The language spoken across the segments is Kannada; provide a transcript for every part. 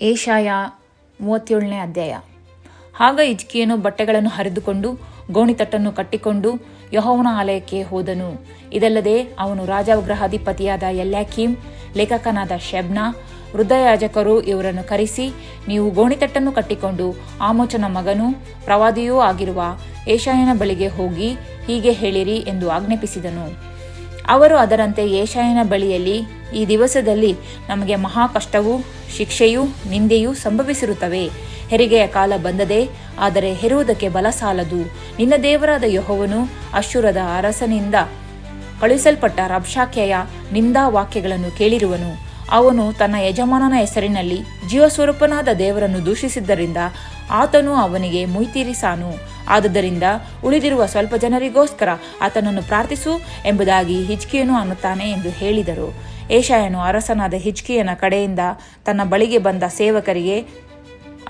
ಏಷಾಯ 37ನೇ ಅಧ್ಯಾಯ. ಆಗ ಹಿಜ್ಕೀಯನು ಬಟ್ಟೆಗಳನ್ನು ಹರಿದುಕೊಂಡು ಗೋಣಿತಟ್ಟನ್ನು ಕಟ್ಟಿಕೊಂಡು ಯೆಹೋವನ ಆಲಯಕ್ಕೆ ಹೋದನು. ಇದಲ್ಲದೆ ಅವನು ರಾಜಗೃಹಾಧಿಪತಿಯಾದ ಎಲ್ಯಾಕೀಮ್, ಲೇಖಕನಾದ ಶೆಬ್ನ, ವೃದ್ಧಯಾಜಕರು ಇವರನ್ನು ಕರೆಸಿ, ನೀವು ಗೋಣಿತಟ್ಟನ್ನು ಕಟ್ಟಿಕೊಂಡು ಆಮೋಚನ ಮಗನೂ ಪ್ರವಾದಿಯೂ ಆಗಿರುವ ಏಷಾಯನ ಬಳಿಗೆ ಹೋಗಿ ಹೀಗೆ ಹೇಳಿರಿ ಎಂದು ಆಜ್ಞಾಪಿಸಿದನು. ಅವರು ಅದರಂತೆ ಏಷಾಯನ ಬಳಿಯಲ್ಲಿ, ಈ ದಿವಸದಲ್ಲಿ ನಮಗೆ ಮಹಾ ಕಷ್ಟವೂ ಶಿಕ್ಷೆಯೂ ನಿಂದೆಯೂ ಸಂಭವಿಸಿರುತ್ತವೆ. ಹೆರಿಗೆಯ ಕಾಲ ಬಂದದೆ, ಆದರೆ ಹೆರುವುದಕ್ಕೆ ಬಲ ಸಾಲದು. ನಿನ್ನ ದೇವರಾದ ಯೆಹೋವನು ಅಶ್ಶೂರದ ಅರಸನಿಂದ ಕಳುಹಿಸಲ್ಪಟ್ಟ ರಬ್ಷಾಕೆಯ ನಿಂದಾ ವಾಕ್ಯಗಳನ್ನು ಕೇಳಿರುವನು. ಅವನು ತನ್ನ ಯಜಮಾನನ ಹೆಸರಿನಲ್ಲಿ ಜೀವಸ್ವರೂಪನಾದ ದೇವರನ್ನು ದೂಷಿಸಿದ್ದರಿಂದ ಆತನು ಅವನಿಗೆ ಮುಯ್ತೀರಿಸಾನು. ಆದುದರಿಂದ ಉಳಿದಿರುವ ಸ್ವಲ್ಪ ಜನರಿಗೋಸ್ಕರ ಆತನನ್ನು ಪ್ರಾರ್ಥಿಸು ಎಂಬುದಾಗಿ ಹಿಜ್ಕೀಯನು ಅನ್ನುತ್ತಾನೆ ಎಂದು ಹೇಳಿದರು. ಏಷಾಯನು ಅರಸನಾದ ಹಿಜ್ಕೀಯನ ಕಡೆಯಿಂದ ತನ್ನ ಬಳಿಗೆ ಬಂದ ಸೇವಕರಿಗೆ,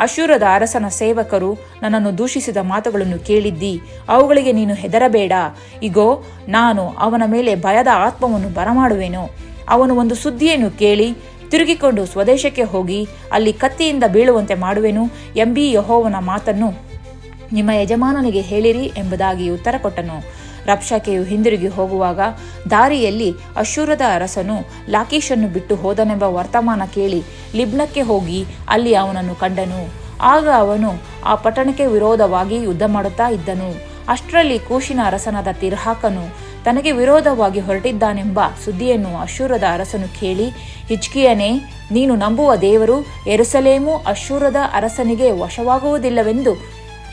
ಅಶ್ಶೂರದ ಅರಸನ ಸೇವಕರು ನನ್ನನ್ನು ದೂಷಿಸಿದ ಮಾತುಗಳನ್ನು ಕೇಳಿದ್ದಿ. ಅವುಗಳಿಗೆ ನೀನು ಹೆದರಬೇಡ. ಇಗೋ, ನಾನು ಅವನ ಮೇಲೆ ಭಯದ ಆತ್ಮವನ್ನು ಬರಮಾಡುವೆನು. ಅವನು ಒಂದು ಸುದ್ದಿಯನ್ನು ಕೇಳಿ ತಿರುಗಿಕೊಂಡು ಸ್ವದೇಶಕ್ಕೆ ಹೋಗಿ ಅಲ್ಲಿ ಕತ್ತಿಯಿಂದ ಬೀಳುವಂತೆ ಮಾಡುವೆನು ಎಂಬೀ ಯೆಹೋವನ ಮಾತನ್ನು ನಿಮ್ಮ ಯಜಮಾನನಿಗೆ ಹೇಳಿರಿ ಎಂಬುದಾಗಿ ಉತ್ತರ ಕೊಟ್ಟನು. ರಬ್ಷಾಕೆಯು ಹಿಂದಿರುಗಿ ಹೋಗುವಾಗ ದಾರಿಯಲ್ಲಿ ಅಶ್ಶೂರದ ಅರಸನು ಲಾಕೀಷನ್ನು ಬಿಟ್ಟು ಹೋದನೆಂಬ ವರ್ತಮಾನ ಕೇಳಿ ಲಿಬ್ನಕ್ಕೆ ಹೋಗಿ ಅಲ್ಲಿ ಅವನನ್ನು ಕಂಡನು. ಆಗ ಅವನು ಆ ಪಟ್ಟಣಕ್ಕೆ ವಿರೋಧವಾಗಿ ಯುದ್ಧ ಮಾಡುತ್ತಾ ಇದ್ದನು. ಅಷ್ಟರಲ್ಲಿ ಕೂಷಿನ ಅರಸನಾದ ತಿರ್ಹಾಕನು ತನಗೆ ವಿರೋಧವಾಗಿ ಹೊರಟಿದ್ದಾನೆಂಬ ಸುದ್ದಿಯನ್ನು ಅಶ್ಶೂರದ ಅರಸನು ಕೇಳಿ, ಹಿಜ್ಕೀಯನೇ, ನೀನು ನಂಬುವ ದೇವರು ಯೆರೂಸಲೇಮು ಅಶ್ಶೂರದ ಅರಸನಿಗೆ ವಶವಾಗುವುದಿಲ್ಲವೆಂದು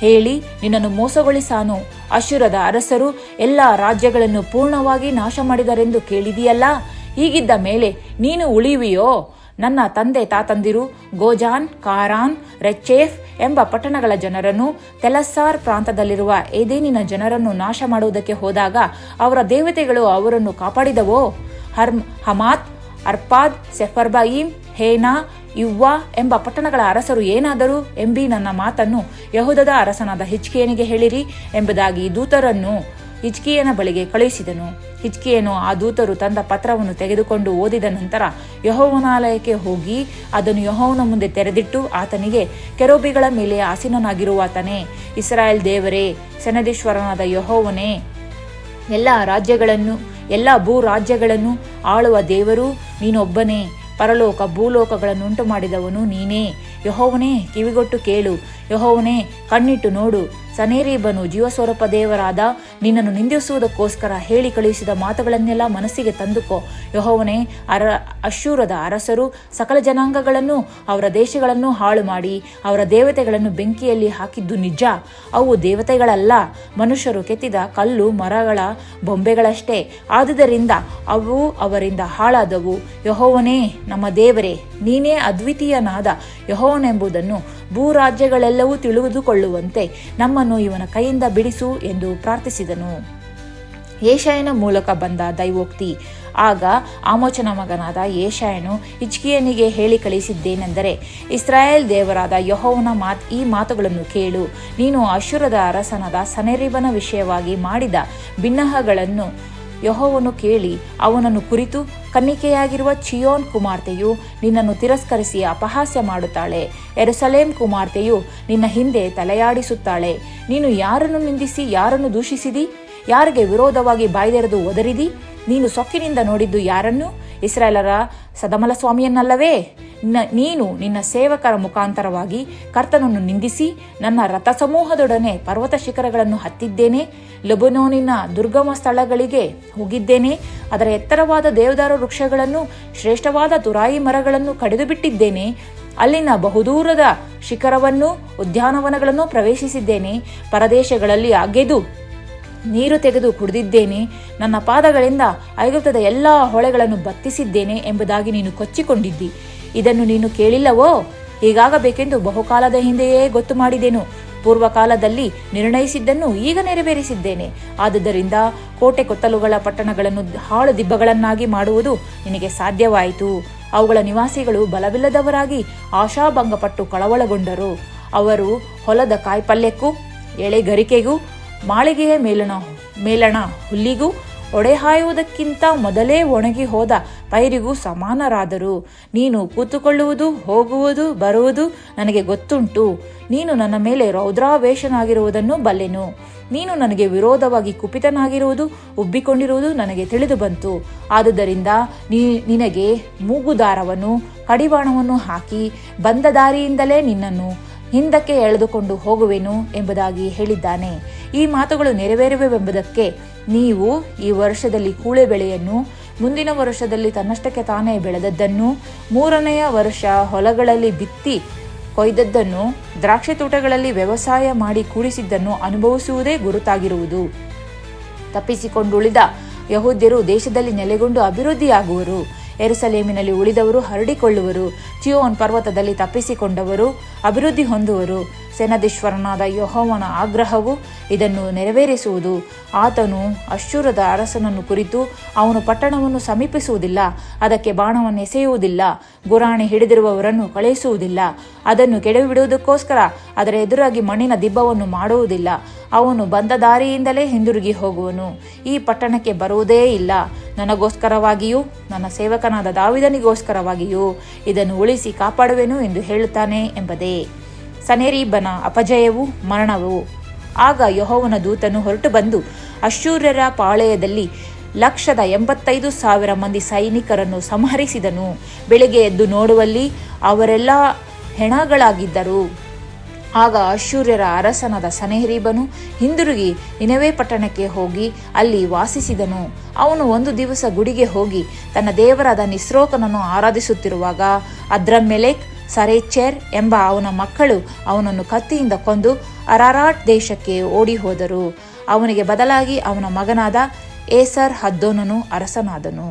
ಹೇಳಿ ನಿನ್ನನ್ನು ಮೋಸಗೊಳಿಸಾನು. ಅಶ್ಶೂರದ ಅರಸರು ಎಲ್ಲ ರಾಜ್ಯಗಳನ್ನು ಪೂರ್ಣವಾಗಿ ನಾಶ ಮಾಡಿದರೆಂದು ಕೇಳಿದೆಯಲ್ಲ. ಹೀಗಿದ್ದ ಮೇಲೆ ನೀನು ಉಳಿಯುವಿಯೋ? ನನ್ನ ತಂದೆ ತಾತಂದಿರು ಗೋಜಾನ್, ಕಾರಾನ್, ರೆಚೇಫ್ ಎಂಬ ಪಟ್ಟಣಗಳ ಜನರನ್ನು, ತೆಲಸ್ಸಾರ್ ಪ್ರಾಂತದಲ್ಲಿರುವ ಏದೇನಿನ ಜನರನ್ನು ನಾಶ ಮಾಡುವುದಕ್ಕೆ ಹೋದಾಗ ಅವರ ದೇವತೆಗಳು ಅವರನ್ನು ಕಾಪಾಡಿದವೋ? ಹಮಾತ್, ಅರ್ಪಾದ್, ಸೆಫರ್ಬಾಯಿಮ್, ಹೇನಾ, ಇವ್ವಾ ಎಂಬ ಪಟ್ಟಣಗಳ ಅರಸರು ಏನಾದರೂ ಎಂಬೀ ನನ್ನ ಮಾತನ್ನು ಯೆಹೂದದ ಅರಸನಾದ ಹಿಜ್ಕೀಯನಿಗೆ ಹೇಳಿರಿ ಎಂಬುದಾಗಿ ದೂತರನ್ನು ಹಿಜ್ಕೀಯನ ಬಳಿಗೆ ಕಳುಹಿಸಿದನು. ಹಿಜ್ಕೀಯನು ಆ ದೂತರು ತಂದ ಪತ್ರವನ್ನು ತೆಗೆದುಕೊಂಡು ಓದಿದ ನಂತರ ಯೆಹೋವನಾಲಯಕ್ಕೆ ಹೋಗಿ ಅದನ್ನು ಯೆಹೋವನ ಮುಂದೆ ತೆರೆದಿಟ್ಟು ಆತನಿಗೆ, ಕೆರೂಬಿಗಳ ಮೇಲೆ ಆಸೀನನಾಗಿರುವಾತನೇ, ಇಸ್ರಾಯೇಲ್ ದೇವರೇ, ಸೆನದೀಶ್ವರನಾದ ಯೆಹೋವನೇ, ಎಲ್ಲ ಭೂ ರಾಜ್ಯಗಳನ್ನು ಆಳುವ ದೇವರು ನೀನೊಬ್ಬನೇ. ಪರಲೋಕ ಭೂಲೋಕಗಳನ್ನುಂಟು ಮಾಡಿದವನು ನೀನೇ. ಯೆಹೋವನೇ, ಕಿವಿಗೊಟ್ಟು ಕೇಳು. ಯೆಹೋವನೇ, ಕಣ್ಣಿಟ್ಟು ನೋಡು. ಸನೇರೀಬನು ಜೀವಸ್ವರೂಪ ದೇವರಾದ ನಿನ್ನನ್ನು ನಿಂದಿಸುವುದಕ್ಕೋಸ್ಕರ ಹೇಳಿ ಕಳುಹಿಸಿದ ಮಾತುಗಳನ್ನೆಲ್ಲ ಮನಸ್ಸಿಗೆ ತಂದುಕೋ. ಯೆಹೋವನೇ, ಅಶ್ಶೂರದ ಅರಸರು ಸಕಲ ಜನಾಂಗಗಳನ್ನು ಅವರ ದೇಶಗಳನ್ನು ಹಾಳು ಮಾಡಿ ಅವರ ದೇವತೆಗಳನ್ನು ಬೆಂಕಿಯಲ್ಲಿ ಹಾಕಿದ್ದು ನಿಜ. ಅವು ದೇವತೆಗಳಲ್ಲ, ಮನುಷ್ಯರು ಕೆತ್ತಿದ ಕಲ್ಲು ಮರಗಳ ಬೊಂಬೆಗಳಷ್ಟೇ. ಆದುದರಿಂದ ಅವು ಅವರಿಂದ ಹಾಳಾದವು. ಯೆಹೋವನೇ ನಮ್ಮ ದೇವರೇ, ನೀನೇ ಅದ್ವಿತೀಯನಾದ ಯೆಹೋವನೆಂಬುದನ್ನು ಭೂರಾಜ್ಯಗಳೆಲ್ಲವೂ ತಿಳಿದುಕೊಳ್ಳುವಂತೆ ನಮ್ಮನ್ನು ಇವನ ಕೈಯಿಂದ ಬಿಡಿಸು ಎಂದು ಪ್ರಾರ್ಥಿಸಿದನು. ಏಷಾಯನ ಮೂಲಕ ಬಂದ ದೈವೋಕ್ತಿ. ಆಗ ಆಮೋಚನ ಮಗನಾದ ಏಷಾಯನು ಹಿಜ್ಕೀಯನಿಗೆ ಹೇಳಿ ಕಳಿಸಿದ್ದೇನೆಂದರೆ, ಇಸ್ರಾಯೇಲ್ ದೇವರಾದ ಯೆಹೋವನ ಈ ಮಾತುಗಳನ್ನು ಕೇಳು. ನೀನು ಅಶ್ಶೂರದ ಅರಸನಾದ ಸನೇರೀಬನ ವಿಷಯವಾಗಿ ಮಾಡಿದ ಬಿನ್ನಹಗಳನ್ನು ಯೆಹೋವನು ಕೇಳಿ ಅವನನ್ನು ಕುರಿತು, ಕನ್ನಿಕೆಯಾಗಿರುವ ಚಿಯೋನ್ ಕುಮಾರ್ತೆಯು ನಿನ್ನನ್ನು ತಿರಸ್ಕರಿಸಿ ಅಪಹಾಸ್ಯ ಮಾಡುತ್ತಾಳೆ. ಯೆರೂಸಲೇಮ್ ಕುಮಾರ್ತೆಯು ನಿನ್ನ ಹಿಂದೆ ತಲೆಯಾಡಿಸುತ್ತಾಳೆ. ನೀನು ಯಾರನ್ನು ನಿಂದಿಸಿ ಯಾರನ್ನು ದೂಷಿಸಿದಿ? ಯಾರಿಗೆ ವಿರೋಧವಾಗಿ ಬಾಯ್ದೆರೆದು ಒದರಿದಿ? ನೀನು ಸೊಕ್ಕಿನಿಂದ ನೋಡಿದ್ದು ಯಾರನ್ನು? ಇಸ್ರಾಯೇಲರ ಸದಮಲಸ್ವಾಮಿಯನ್ನಲ್ಲವೇ? ನೀನು ನಿನ್ನ ಸೇವಕರ ಮುಖಾಂತರವಾಗಿ ಕರ್ತನನ್ನು ನಿಂದಿಸಿ, ನನ್ನ ರಥಸಮೂಹದೊಡನೆ ಪರ್ವತ ಶಿಖರಗಳನ್ನು ಹತ್ತಿದ್ದೇನೆ, ಲೆಬನೋನಿನ ದುರ್ಗಮ ಸ್ಥಳಗಳಿಗೆ ಹೋಗಿದ್ದೇನೆ, ಅದರ ಎತ್ತರವಾದ ದೇವದಾರು ವೃಕ್ಷಗಳನ್ನು ಶ್ರೇಷ್ಠವಾದ ತುರಾಯಿ ಮರಗಳನ್ನು ಕಡಿದು ಬಿಟ್ಟಿದ್ದೇನೆ, ಅಲ್ಲಿನ ಬಹುದೂರದ ಶಿಖರವನ್ನು ಉದ್ಯಾನವನಗಳನ್ನು ಪ್ರವೇಶಿಸಿದ್ದೇನೆ, ಪರದೇಶಗಳಲ್ಲಿ ಅಗೆದು ನೀರು ತೆಗೆದು ಕುಡಿದಿದ್ದೇನೆ, ನನ್ನ ಪಾದಗಳಿಂದ ಐಗುಪ್ತದ ಎಲ್ಲ ಹೊಳೆಗಳನ್ನು ಬತ್ತಿಸಿದ್ದೇನೆ ಎಂಬುದಾಗಿ ನೀನು ಕೊಚ್ಚಿಕೊಂಡಿದ್ದಿ. ಇದನ್ನು ನೀನು ಕೇಳಿಲ್ಲವೋ? ಹೀಗಾಗಬೇಕೆಂದು ಬಹುಕಾಲದ ಹಿಂದೆಯೇ ಗೊತ್ತು ಮಾಡಿದೆನು. ಪೂರ್ವಕಾಲದಲ್ಲಿ ನಿರ್ಣಯಿಸಿದ್ದನ್ನು ಈಗ ನೆರವೇರಿಸಿದ್ದೇನೆ. ಆದುದರಿಂದ ಕೋಟೆ ಕೊತ್ತಲುಗಳ ಪಟ್ಟಣಗಳನ್ನು ಹಾಳು ದಿಬ್ಬಗಳನ್ನಾಗಿ ಮಾಡುವುದು ನಿನಗೆ ಸಾಧ್ಯವಾಯಿತು. ಅವುಗಳ ನಿವಾಸಿಗಳು ಬಲವಿಲ್ಲದವರಾಗಿ ಆಶಾಭಂಗಪಟ್ಟು ಕಳವಳಗೊಂಡರು. ಅವರು ಹೊಲದ ಕಾಯಿಪಲ್ಯಕ್ಕೂ ಎಳೆಗರಿಕೆಗೂ ಮಾಳಿಗೆಯ ಮೇಲಣ ಹುಲ್ಲಿಗೂ ಒಡೆಹಾಯುವುದಕ್ಕಿಂತ ಮೊದಲೇ ಒಣಗಿ ಹೋದ ಪೈರಿಗೂ ಸಮಾನರಾದರು. ನೀನು ಕೂತುಕೊಳ್ಳುವುದು, ಹೋಗುವುದು, ಬರುವುದು ನನಗೆ ಗೊತ್ತುಂಟು. ನೀನು ನನ್ನ ಮೇಲೆ ರೌದ್ರಾವೇಶನಾಗಿರುವುದನ್ನು ಬಲ್ಲೆನು. ನೀನು ನನಗೆ ವಿರೋಧವಾಗಿ ಕುಪಿತನಾಗಿರುವುದು, ಉಬ್ಬಿಕೊಂಡಿರುವುದು ನನಗೆ ತಿಳಿದು ಬಂತು. ಆದುದರಿಂದ ನಿನಗೆ ಮೂಗುದಾರವನ್ನು, ಕಡಿವಾಣವನ್ನು ಹಾಕಿ ಬಂದ ದಾರಿಯಿಂದಲೇ ನಿನ್ನನ್ನು ಹಿಂದಕ್ಕೆ ಎಳೆದುಕೊಂಡು ಹೋಗುವೆನು ಎಂಬುದಾಗಿ ಹೇಳಿದ್ದಾನೆ. ಈ ಮಾತುಗಳು ನೆರವೇರುವೆವೆಂಬುದಕ್ಕೆ ನೀವು ಈ ವರ್ಷದಲ್ಲಿ ಕೂಳೆ ಬೆಳೆಯನ್ನು, ಮುಂದಿನ ವರ್ಷದಲ್ಲಿ ತನ್ನಷ್ಟಕ್ಕೆ ತಾನೇ ಬೆಳೆದದ್ದನ್ನು, 3ನೆಯ ವರ್ಷ ಹೊಲಗಳಲ್ಲಿ ಬಿತ್ತಿ ಕೊಯ್ದದ್ದನ್ನು, ದ್ರಾಕ್ಷಿ ತೋಟಗಳಲ್ಲಿ ವ್ಯವಸಾಯ ಮಾಡಿ ಕೂಡಿಸಿದ್ದನ್ನು ಅನುಭವಿಸುವುದೇ ಗುರುತಾಗಿರುವುದು. ತಪ್ಪಿಸಿಕೊಂಡುಳಿದ ಯಹೂದ್ಯರು ದೇಶದಲ್ಲಿ ನೆಲೆಗೊಂಡು ಅಭಿವೃದ್ಧಿಯಾಗುವರು. ಯೆರೂಸಲೇಮಿನಲ್ಲಿ ಉಳಿದವರು ಹರಡಿಕೊಳ್ಳುವರು. ಚಿಯೋನ್ ಪರ್ವತದಲ್ಲಿ ತಪ್ಪಿಸಿಕೊಂಡವರು ಅಭಿವೃದ್ಧಿ ಹೊಂದುವರು. ಸೇನಾಧೀಶ್ವರನಾದ ಯೆಹೋವನ ಆಗ್ರಹವು ಇದನ್ನು ನೆರವೇರಿಸುವುದು. ಆತನು ಅಶ್ಶೂರದ ಅರಸನನ್ನು ಕುರಿತು, ಅವನು ಪಟ್ಟಣವನ್ನು ಸಮೀಪಿಸುವುದಿಲ್ಲ, ಅದಕ್ಕೆ ಬಾಣವನ್ನು ಎಸೆಯುವುದಿಲ್ಲ, ಗುರಾಣಿ ಹಿಡಿದಿರುವವರನ್ನು ಕಳುಹಿಸುವುದಿಲ್ಲ, ಅದನ್ನು ಕೆಡವಿಬಿಡುವುದಕ್ಕೋಸ್ಕರ ಅದರ ಎದುರಾಗಿ ಮಣ್ಣಿನ ದಿಬ್ಬವನ್ನು ಮಾಡುವುದಿಲ್ಲ. ಅವನು ಬಂದ ದಾರಿಯಿಂದಲೇ ಹಿಂದಿರುಗಿ ಹೋಗುವನು. ಈ ಪಟ್ಟಣಕ್ಕೆ ಬರುವುದೇ ಇಲ್ಲ. ನನಗೋಸ್ಕರವಾಗಿಯೂ ನನ್ನ ಸೇವಕನಾದ ದಾವೀದನಿಗೋಸ್ಕರವಾಗಿಯೂ ಇದನ್ನು ಉಳಿಸಿ ಕಾಪಾಡುವೆನು ಎಂದು ಹೇಳುತ್ತಾನೆ ಎಂಬುದೇ. ಸನ್ಹೇರೀಬನ ಅಪಜಯವೂ ಮರಣವೂ. ಆಗ ಯೆಹೋವನ ದೂತನು ಹೊರಟು ಬಂದು ಅಶ್ಶೂರ್ಯರ ಪಾಳೆಯದಲ್ಲಿ 185,000 ಮಂದಿ ಸೈನಿಕರನ್ನು ಸಂಹರಿಸಿದನು. ಬೆಳಿಗ್ಗೆ ಎದ್ದು ನೋಡುವಲ್ಲಿ ಅವರೆಲ್ಲ ಹೆಣಗಳಾಗಿದ್ದರು. ಆಗ ಅಶ್ಶೂರ್ಯರ ಅರಸನಾದ ಸನ್ಹೇರೀಬನು ಹಿಂದಿರುಗಿ ನಿನೆವೆ ಪಟ್ಟಣಕ್ಕೆ ಹೋಗಿ ಅಲ್ಲಿ ವಾಸಿಸಿದನು. ಅವನು ಒಂದು ದಿವಸ ಗುಡಿಗೆ ಹೋಗಿ ತನ್ನ ದೇವರಾದ ನಿಸ್ರೋಕನನ್ನು ಆರಾಧಿಸುತ್ತಿರುವಾಗ ಅದ್ರಮ್ಮೆಲೆಕ್, ಸರೇಚೆರ್ ಎಂಬ ಅವನ ಮಕ್ಕಳು ಅವನನ್ನು ಕತ್ತಿಯಿಂದ ಕೊಂದು ಅರಾರಾಟ್ ದೇಶಕ್ಕೆ ಓಡಿ ಹೋದರು. ಅವನಿಗೆ ಬದಲಾಗಿ ಅವನ ಮಗನಾದ ಏಸರ್ ಹದ್ದೋನನು ಅರಸನಾದನು.